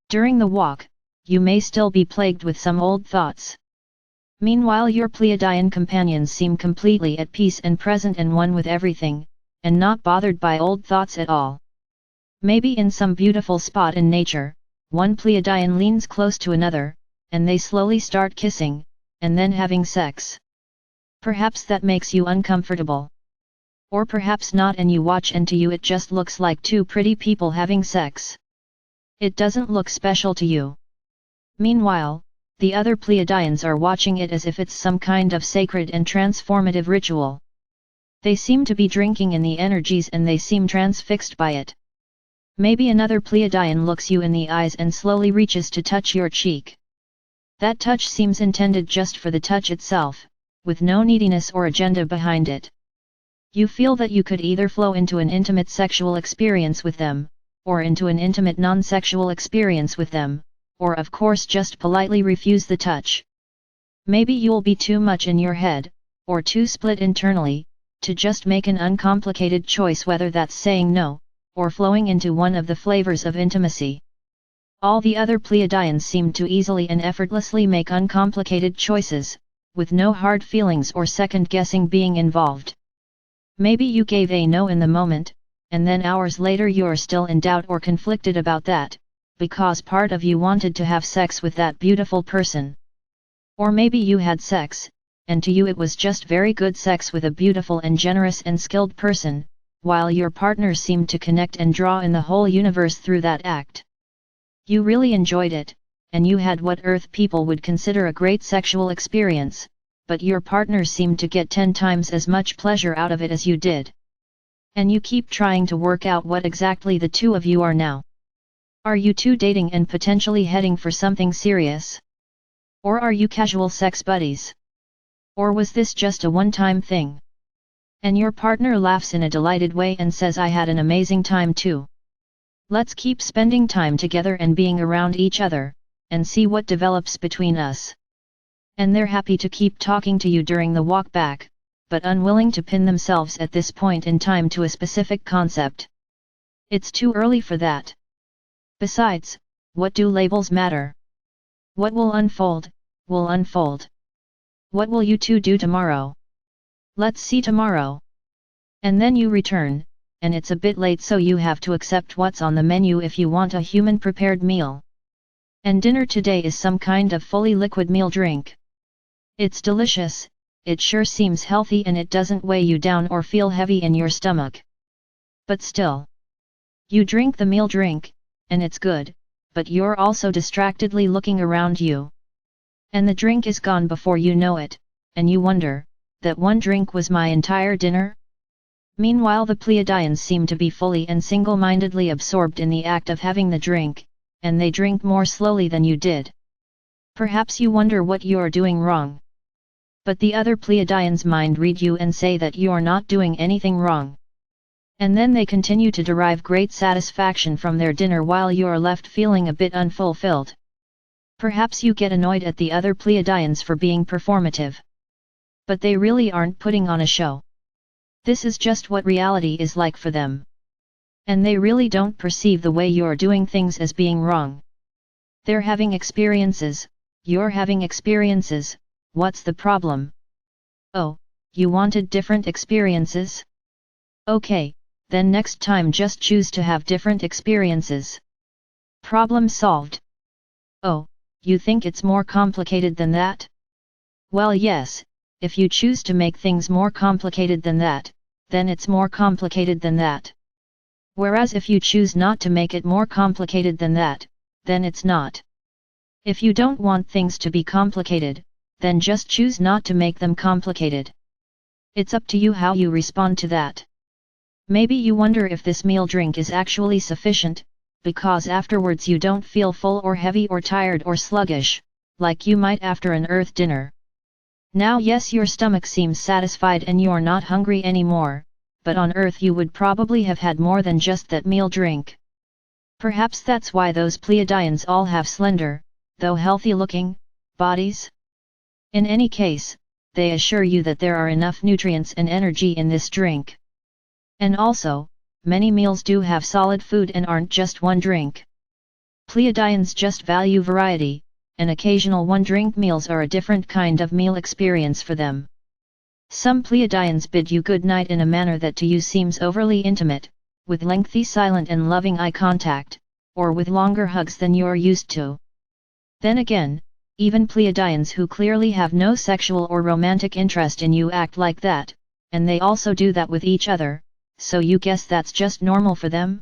During the walk, you may still be plagued with some old thoughts. Meanwhile your Pleiadian companions seem completely at peace and present and one with everything, and not bothered by old thoughts at all. Maybe in some beautiful spot in nature, one Pleiadian leans close to another, and they slowly start kissing, and then having sex. Perhaps that makes you uncomfortable. Or perhaps not, and you watch and to you it just looks like two pretty people having sex. It doesn't look special to you. Meanwhile, the other Pleiadians are watching it as if it's some kind of sacred and transformative ritual. They seem to be drinking in the energies and they seem transfixed by it. Maybe another Pleiadian looks you in the eyes and slowly reaches to touch your cheek. That touch seems intended just for the touch itself, with no neediness or agenda behind it. You feel that you could either flow into an intimate sexual experience with them, or into an intimate non-sexual experience with them, or of course just politely refuse the touch. Maybe you'll be too much in your head, or too split internally, to just make an uncomplicated choice, whether that's saying no, or flowing into one of the flavors of intimacy. All the other Pleiadians seem to easily and effortlessly make uncomplicated choices, with no hard feelings or second-guessing being involved. Maybe you gave a no in the moment, and then hours later you're still in doubt or conflicted about that, because part of you wanted to have sex with that beautiful person. Or maybe you had sex, and to you it was just very good sex with a beautiful and generous and skilled person, while your partner seemed to connect and draw in the whole universe through that act. You really enjoyed it, and you had what Earth people would consider a great sexual experience, but your partner seemed to get 10 times as much pleasure out of it as you did. And you keep trying to work out what exactly the two of you are now. Are you two dating and potentially heading for something serious? Or are you casual sex buddies? Or was this just a one-time thing? And your partner laughs in a delighted way and says, I had an amazing time too. Let's keep spending time together and being around each other, and see what develops between us. And they're happy to keep talking to you during the walk back, but unwilling to pin themselves at this point in time to a specific concept. It's too early for that. Besides, what do labels matter? What will unfold, will unfold. What will you two do tomorrow? Let's see tomorrow. And then you return, and it's a bit late, so you have to accept what's on the menu if you want a human-prepared meal. And dinner today is some kind of fully liquid meal drink. It's delicious, it sure seems healthy, and it doesn't weigh you down or feel heavy in your stomach. But still, you drink the meal drink, and it's good, but you're also distractedly looking around you. And the drink is gone before you know it, and you wonder, that one drink was my entire dinner? Meanwhile the Pleiadians seem to be fully and single-mindedly absorbed in the act of having the drink, and they drink more slowly than you did. Perhaps you wonder what you're doing wrong. But the other Pleiadians mind read you and say that you're not doing anything wrong. And then they continue to derive great satisfaction from their dinner while you're left feeling a bit unfulfilled. Perhaps you get annoyed at the other Pleiadians for being performative. But they really aren't putting on a show. This is just what reality is like for them. And they really don't perceive the way you're doing things as being wrong. They're having experiences, you're having experiences, what's the problem? Oh, you wanted different experiences? Okay, then next time just choose to have different experiences. Problem solved. Oh, you think it's more complicated than that? Well, yes, if you choose to make things more complicated than that, then it's more complicated than that. Whereas if you choose not to make it more complicated than that, then it's not. If you don't want things to be complicated, then just choose not to make them complicated. It's up to you how you respond to that. Maybe you wonder if this meal drink is actually sufficient, because afterwards you don't feel full or heavy or tired or sluggish, like you might after an Earth dinner. Now yes, your stomach seems satisfied and you're not hungry anymore, but on Earth you would probably have had more than just that meal drink. Perhaps that's why those Pleiadians all have slender, though healthy-looking, bodies? In any case, they assure you that there are enough nutrients and energy in this drink. And also, many meals do have solid food and aren't just one drink. Pleiadians just value variety, and occasional one-drink meals are a different kind of meal experience for them. Some Pleiadians bid you good night in a manner that to you seems overly intimate, with lengthy silent and loving eye contact, or with longer hugs than you're used to. Then again, even Pleiadians who clearly have no sexual or romantic interest in you act like that, and they also do that with each other, so you guess that's just normal for them?